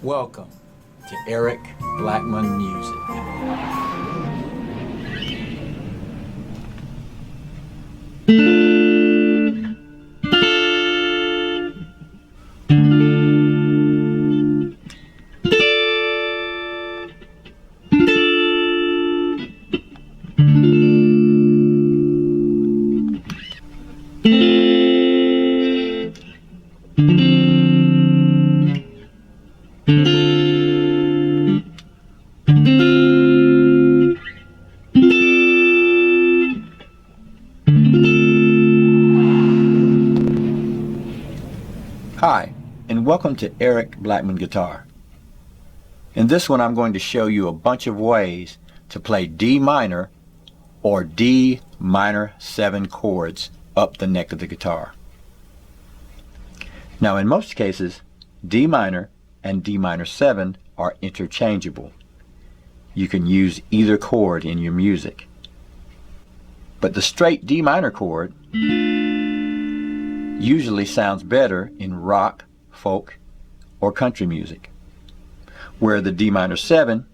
Welcome to Eric Blackmon Music. Hi, and welcome to Eric Blackmon Guitar. In this one I'm going to show you a bunch of ways to play D minor or D minor 7 chords up the neck of the guitar. Now in most cases, D minor and D minor 7 are interchangeable. You can use either chord in your music. But the straight D minor chord usually sounds better in rock, folk, or country music, where the D minor 7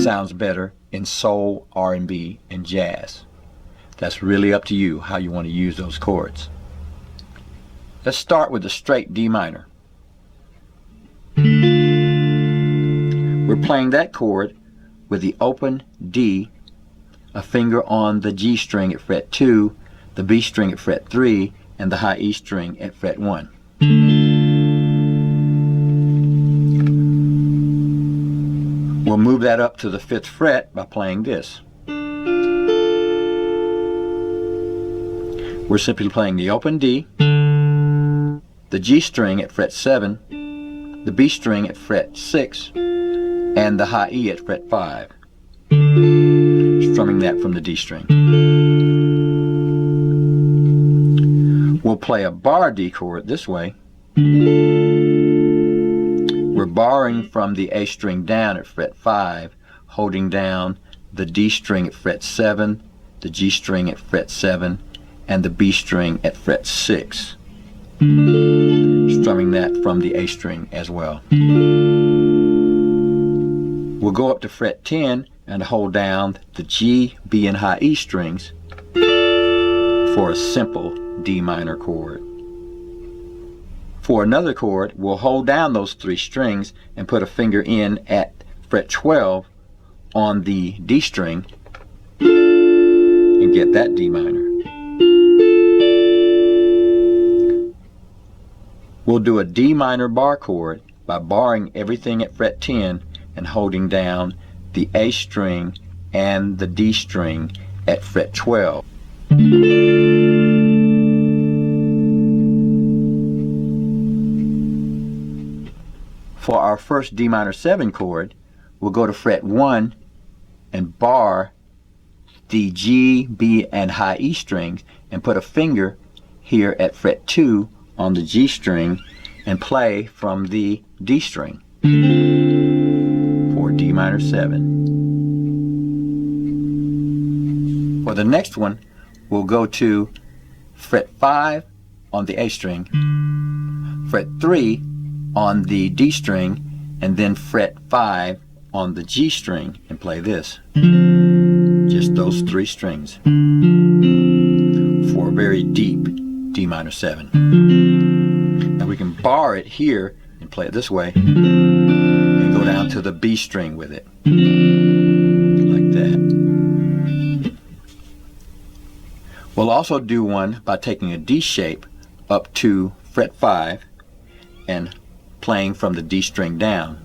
sounds better in soul, R&B, and jazz. That's really up to you how you want to use those chords. Let's start with the straight D minor. We're playing that chord with the open D, a finger on the G string at fret 2, the B string at fret 3, and the high E string at fret 1. We'll move that up to the 5th fret by playing this. We're simply playing the open D, the G string at fret 7, the B string at fret 6, and the high E at fret 5, strumming that from the D string. We'll play a bar D chord this way. We're barring from the A string down at fret 5, holding down the D string at fret 7, the G string at fret 7, and the B string at fret 6, strumming that from the A string as well. We'll go up to fret 10 and hold down the G, B, and high E strings for a simple D minor chord. For another chord, we'll hold down those 3 strings and put a finger in at fret 12 on the D string and get that D minor. We'll do a D minor bar chord by barring everything at fret 10 and holding down the A string and the D string at fret 12. For our first D minor 7 chord, we'll go to fret 1 and bar the G, B, and high E strings and put a finger here at fret 2 on the G string and play from the D string for D minor 7. For the next one, we'll go to fret 5 on the A string, fret 3 on the D string, and then fret 5 on the G string and play this. Just those 3 strings for a very deep D minor 7. Now we can bar it here and play it this way and go down to the B string with it, like that. We'll also do one by taking a D shape up to fret 5 and playing from the D string down.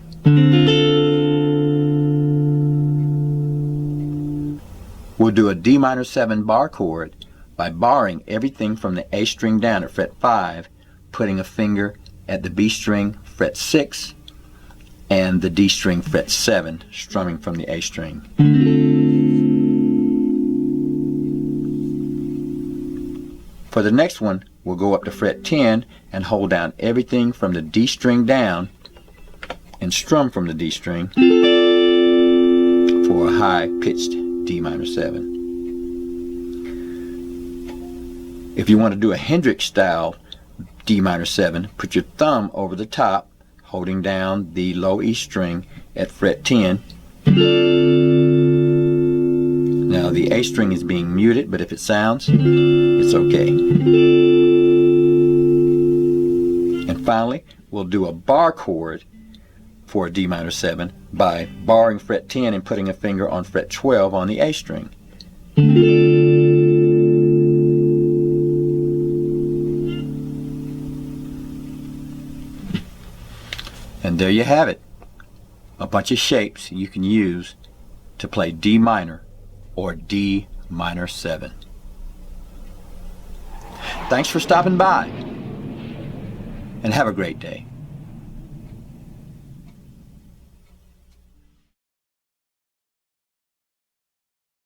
We'll do a D minor 7 bar chord by barring everything from the A string down at fret 5, putting a finger at the B string fret 6 and the D string fret 7, strumming from the A string. For the next one, we'll go up to fret 10 and hold down everything from the D string down and strum from the D string for a high-pitched D minor 7. If you want to do a Hendrix style D minor 7, put your thumb over the top holding down the low E string at fret 10. Now the A string is being muted, but if it sounds, it's okay. And finally, we'll do a bar chord for a D minor 7 by barring fret 10 and putting a finger on fret 12 on the A string. And there you have it. A bunch of shapes you can use to play D minor or D minor 7. Thanks for stopping by, and have a great day.